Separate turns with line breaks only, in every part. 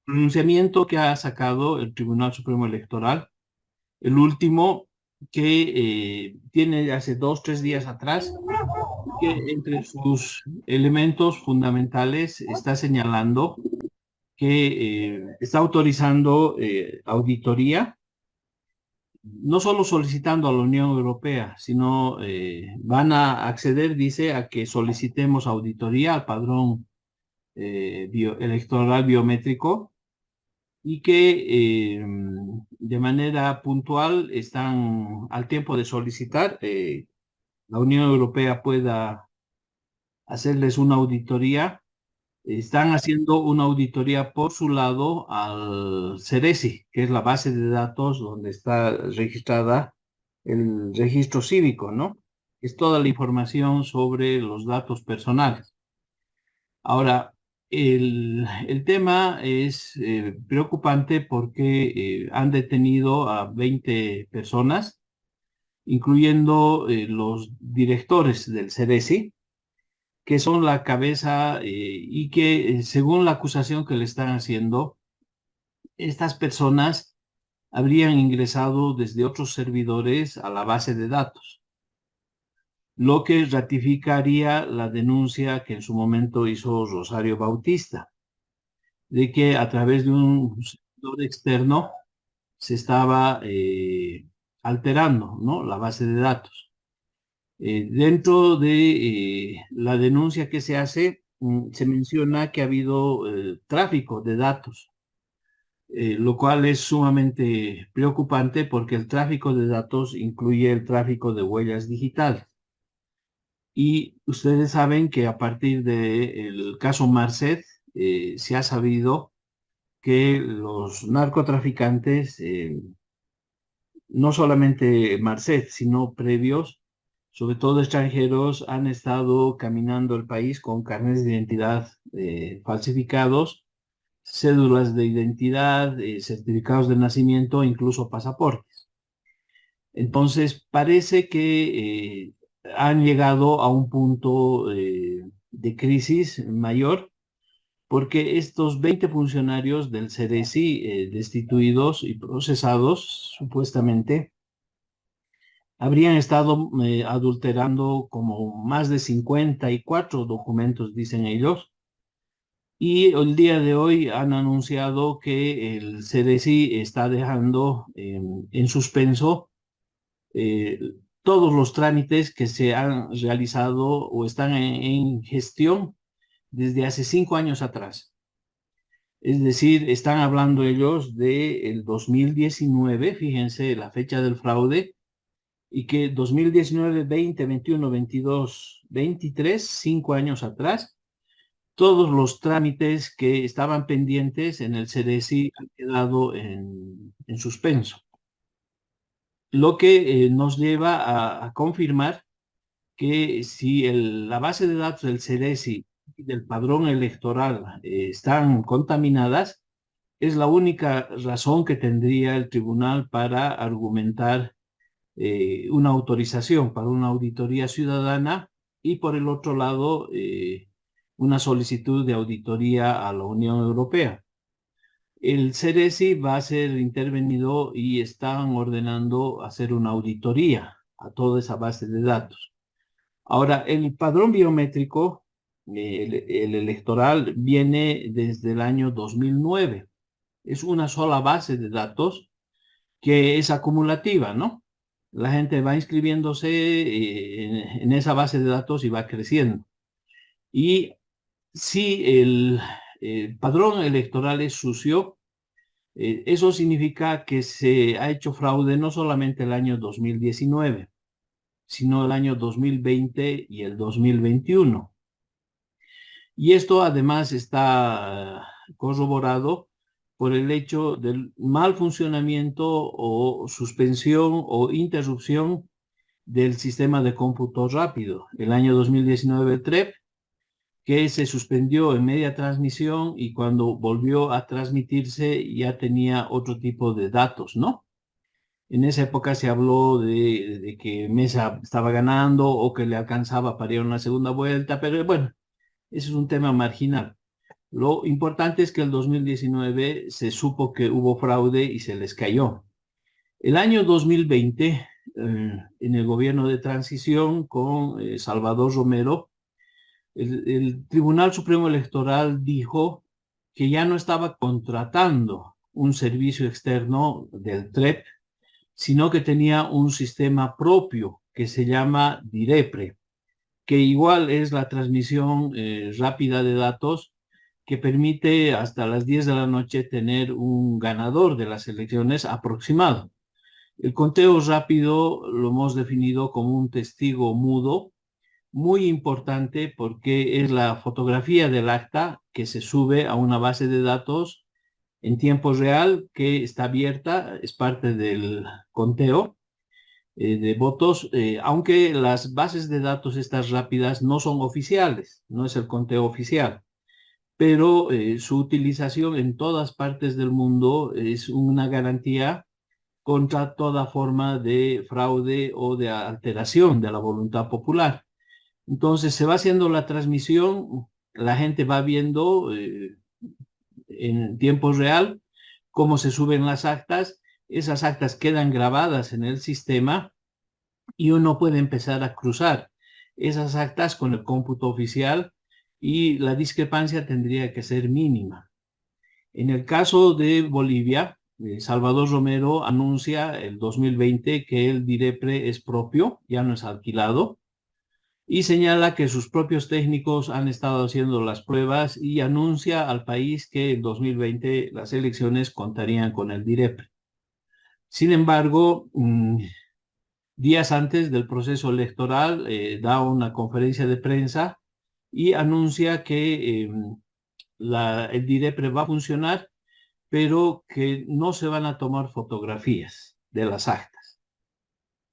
pronunciamiento que ha sacado el Tribunal Supremo Electoral, el último que tiene hace 2, 3 días atrás, que entre sus elementos fundamentales está señalando que está autorizando auditoría, no solo solicitando a la Unión Europea, sino van a acceder, dice, a que solicitemos auditoría al padrón electoral biométrico y que de manera puntual están al tiempo de solicitar, la Unión Europea pueda hacerles una auditoría. Están haciendo una auditoría por su lado al CERESI, que es la base de datos donde está registrada el registro cívico, ¿no? Es toda la información sobre los datos personales. Ahora, el tema es preocupante porque han detenido a 20 personas, incluyendo los directores del CERESI, que son la cabeza y que según la acusación que le están haciendo, estas personas habrían ingresado desde otros servidores a la base de datos, lo que ratificaría la denuncia que en su momento hizo Rosario Bautista, de que a través de un servidor externo se estaba alterando, ¿no?, la base de datos. Dentro de la denuncia que se hace, se menciona que ha habido tráfico de datos, lo cual es sumamente preocupante porque el tráfico de datos incluye el tráfico de huellas digitales. Y ustedes saben que a partir del caso Marcet, se ha sabido que los narcotraficantes, no solamente Marcet, sino previos, sobre todo extranjeros, han estado caminando el país con carnes de identidad falsificados, cédulas de identidad, certificados de nacimiento, incluso pasaportes. Entonces, parece que han llegado a un punto de crisis mayor, porque estos 20 funcionarios del CERESI, destituidos y procesados, supuestamente, habrían estado adulterando como más de 54 documentos, dicen ellos, y el día de hoy han anunciado que el CDC está dejando en suspenso eh, todos los trámites que se han realizado o están en gestión desde hace 5 años atrás. Es decir, están hablando ellos del 2019, fíjense la fecha del fraude, y que 2019, 20, 21, 22, 23, 5 años atrás, todos los trámites que estaban pendientes en el CDC han quedado en suspenso, lo que nos lleva a confirmar que si la base de datos del CDC y del padrón electoral están contaminadas, es la única razón que tendría el tribunal para argumentar una autorización para una auditoría ciudadana y por el otro lado una solicitud de auditoría a la Unión Europea. El CERESI va a ser intervenido y están ordenando hacer una auditoría a toda esa base de datos. Ahora, el padrón biométrico, el electoral, viene desde el año 2009. Es una sola base de datos que es acumulativa, ¿no? La gente va inscribiéndose en esa base de datos y va creciendo. Y si el padrón electoral es sucio, eso significa que se ha hecho fraude no solamente el año 2019, sino el año 2020 y el 2021. Y esto además está corroborado por el hecho del mal funcionamiento o suspensión o interrupción del sistema de cómputo rápido. El año 2019 el TREP, que se suspendió en media transmisión y cuando volvió a transmitirse ya tenía otro tipo de datos, ¿no? En esa época se habló de que Mesa estaba ganando o que le alcanzaba para ir a una segunda vuelta, pero bueno, ese es un tema marginal. Lo importante es que el 2019 se supo que hubo fraude y se les cayó. El año 2020, en el gobierno de transición con Salvador Romero, el Tribunal Supremo Electoral dijo que ya no estaba contratando un servicio externo del TREP, sino que tenía un sistema propio que se llama DIREPRE, que igual es la transmisión rápida de datos que permite hasta las 10 de la noche tener un ganador de las elecciones aproximado. El conteo rápido lo hemos definido como un testigo mudo, muy importante porque es la fotografía del acta que se sube a una base de datos en tiempo real que está abierta, es parte del conteo de votos, aunque las bases de datos estas rápidas no son oficiales, no es el conteo oficial, pero su utilización en todas partes del mundo es una garantía contra toda forma de fraude o de alteración de la voluntad popular. Entonces se va haciendo la transmisión, la gente va viendo en tiempo real cómo se suben las actas, esas actas quedan grabadas en el sistema y uno puede empezar a cruzar esas actas con el cómputo oficial y la discrepancia tendría que ser mínima. En el caso de Bolivia, Salvador Romero anuncia el 2020 que el DIREPRE es propio, ya no es alquilado, y señala que sus propios técnicos han estado haciendo las pruebas y anuncia al país que en 2020 las elecciones contarían con el DIREPRE. Sin embargo, días antes del proceso electoral, da una conferencia de prensa y anuncia que el DIREPRE va a funcionar, pero que no se van a tomar fotografías de las actas.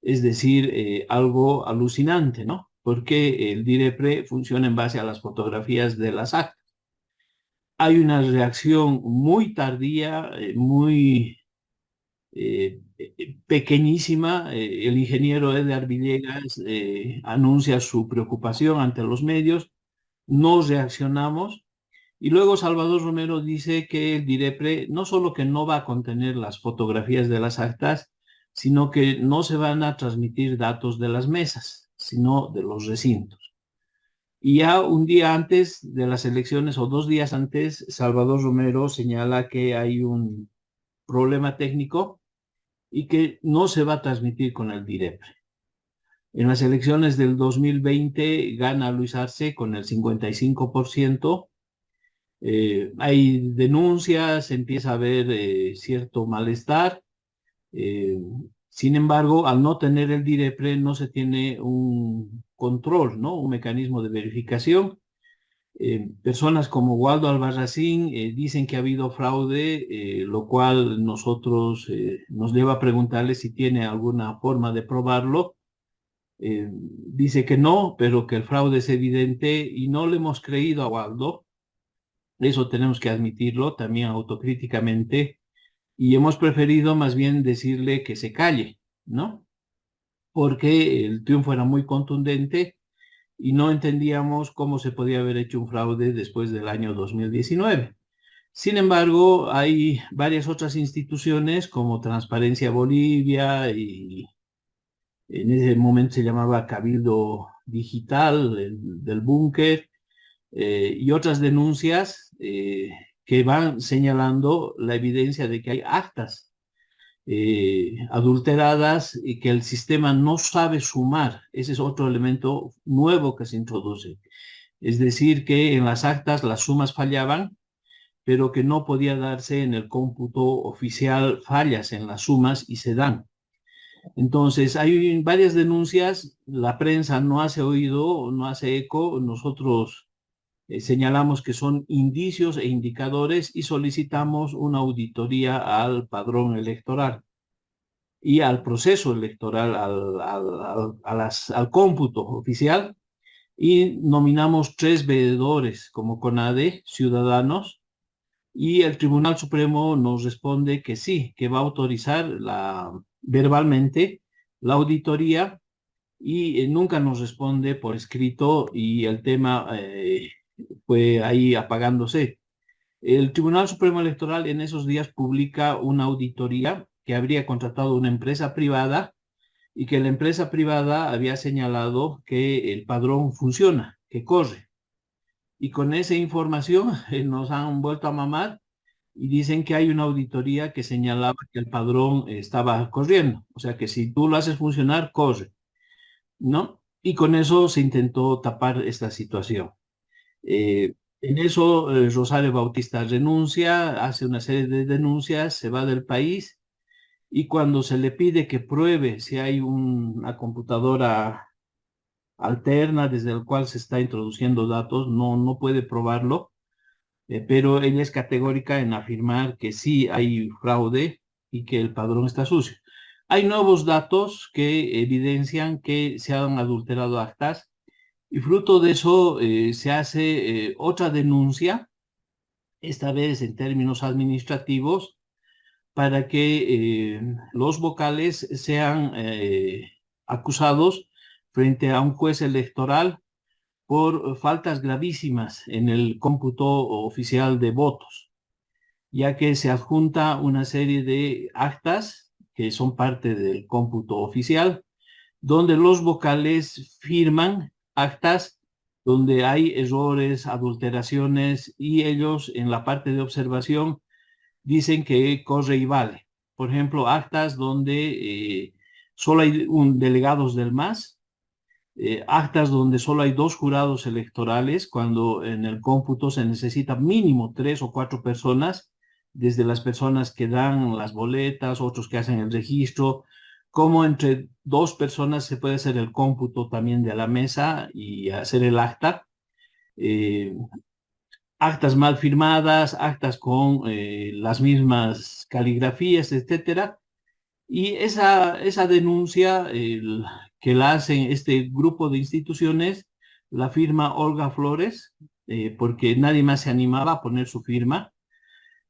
Es decir, algo alucinante, ¿no? Porque el DIREPRE funciona en base a las fotografías de las actas. Hay una reacción muy tardía, muy pequeñísima. El ingeniero Edgar Villegas anuncia su preocupación ante los medios, no reaccionamos. Y luego Salvador Romero dice que el DIREPRE no solo que no va a contener las fotografías de las actas, sino que no se van a transmitir datos de las mesas, sino de los recintos. Y ya un día antes de las elecciones o 2 días antes, Salvador Romero señala que hay un problema técnico y que no se va a transmitir con el DIREPRE. En las elecciones del 2020 gana Luis Arce con el 55%. Hay denuncias, empieza a haber cierto malestar. Sin embargo, al no tener el DIREPRE no se tiene un control, ¿no? Un mecanismo de verificación. Personas como Waldo Albarracín dicen que ha habido fraude, lo cual nosotros nos lleva a preguntarle si tiene alguna forma de probarlo. Dice que no, pero que el fraude es evidente y no le hemos creído a Waldo. Eso tenemos que admitirlo también autocríticamente y hemos preferido más bien decirle que se calle, ¿no? Porque el triunfo era muy contundente y no entendíamos cómo se podía haber hecho un fraude después del año 2019. Sin embargo, hay varias otras instituciones como Transparencia Bolivia y en ese momento se llamaba Cabildo Digital del Búnker, y otras denuncias que van señalando la evidencia de que hay actas adulteradas y que el sistema no sabe sumar. Ese es otro elemento nuevo que se introduce. Es decir, que en las actas las sumas fallaban, pero que no podía darse en el cómputo oficial fallas en las sumas y se dan. Entonces, hay varias denuncias, la prensa no hace oído, no hace eco, nosotros señalamos que son indicios e indicadores y solicitamos una auditoría al padrón electoral y al proceso electoral, al cómputo oficial, y nominamos 3 veedores como CONADE, ciudadanos, y el Tribunal Supremo nos responde que sí, que va a autorizar verbalmente la auditoría y nunca nos responde por escrito y el tema fue ahí apagándose. El Tribunal Supremo Electoral en esos días publica una auditoría que habría contratado una empresa privada y que la empresa privada había señalado que el padrón funciona, que corre. Y con esa información nos han vuelto a mamar y dicen que hay una auditoría que señalaba que el padrón estaba corriendo. O sea que si tú lo haces funcionar, corre, ¿no? Y con eso se intentó tapar esta situación. En eso, Rosario Bautista renuncia, hace una serie de denuncias, se va del país y cuando se le pide que pruebe si hay una computadora alterna desde la cual se está introduciendo datos, no puede probarlo, pero ella es categórica en afirmar que sí hay fraude y que el padrón está sucio. Hay nuevos datos que evidencian que se han adulterado actas y fruto de eso se hace otra denuncia, esta vez en términos administrativos, para que los vocales sean acusados frente a un juez electoral por faltas gravísimas en el cómputo oficial de votos, ya que se adjunta una serie de actas que son parte del cómputo oficial, donde los vocales firman actas donde hay errores, adulteraciones, y ellos en la parte de observación dicen que corre y vale. Por ejemplo, actas donde solo hay delegados del MAS, actas donde solo hay 2 jurados electorales, cuando en el cómputo se necesita mínimo 3 o 4 personas, desde las personas que dan las boletas, otros que hacen el registro, como entre 2 personas se puede hacer el cómputo también de la mesa y hacer el acta. Eh, Actas mal firmadas, actas con las mismas caligrafías, etcétera. Y esa denuncia que la hacen este grupo de instituciones, la firma Olga Flores, porque nadie más se animaba a poner su firma.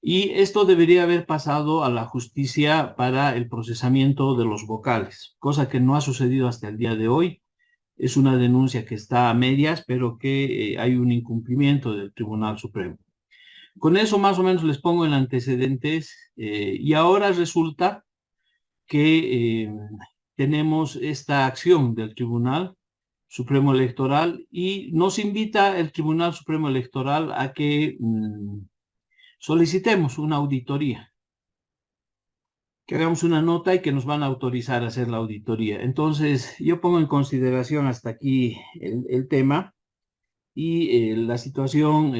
Y esto debería haber pasado a la justicia para el procesamiento de los vocales, cosa que no ha sucedido hasta el día de hoy. Es una denuncia que está a medias, pero que hay un incumplimiento del Tribunal Supremo. Con eso más o menos les pongo en antecedentes y ahora resulta que tenemos esta acción del Tribunal Supremo Electoral y nos invita el Tribunal Supremo Electoral a que solicitemos una auditoría, que hagamos una nota y que nos van a autorizar a hacer la auditoría. Entonces, yo pongo en consideración hasta aquí el tema y la situación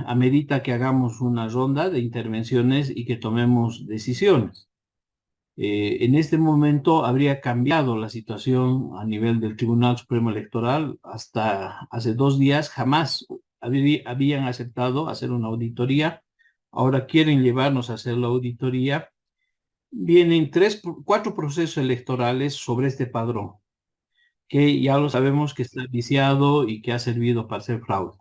amerita que hagamos una ronda de intervenciones y que tomemos decisiones. En este momento habría cambiado la situación a nivel del Tribunal Supremo Electoral. Hasta hace 2 días jamás habían aceptado hacer una auditoría. Ahora quieren llevarnos a hacer la auditoría. Vienen 4 procesos electorales sobre este padrón, que ya lo sabemos que está viciado y que ha servido para hacer fraude.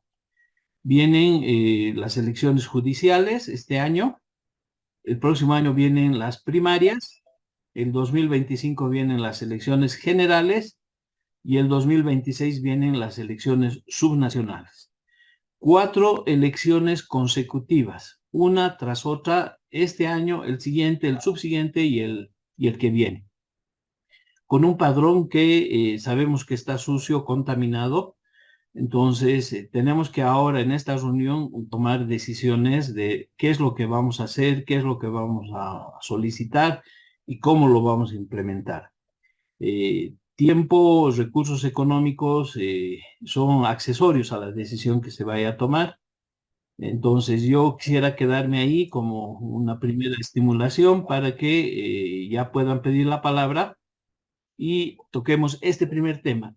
Vienen las elecciones judiciales este año. El próximo año vienen las primarias. El 2025 vienen las elecciones generales y el 2026 vienen las elecciones subnacionales. 4 elecciones consecutivas, una tras otra, este año, el siguiente, el subsiguiente y el que viene. Con un padrón que sabemos que está sucio, contaminado. Entonces, tenemos que ahora en esta reunión tomar decisiones de qué es lo que vamos a hacer, qué es lo que vamos a solicitar y cómo lo vamos a implementar. Tiempo, recursos económicos son accesorios a la decisión que se vaya a tomar. Entonces, yo quisiera quedarme ahí como una primera estimulación para que ya puedan pedir la palabra y toquemos este primer tema.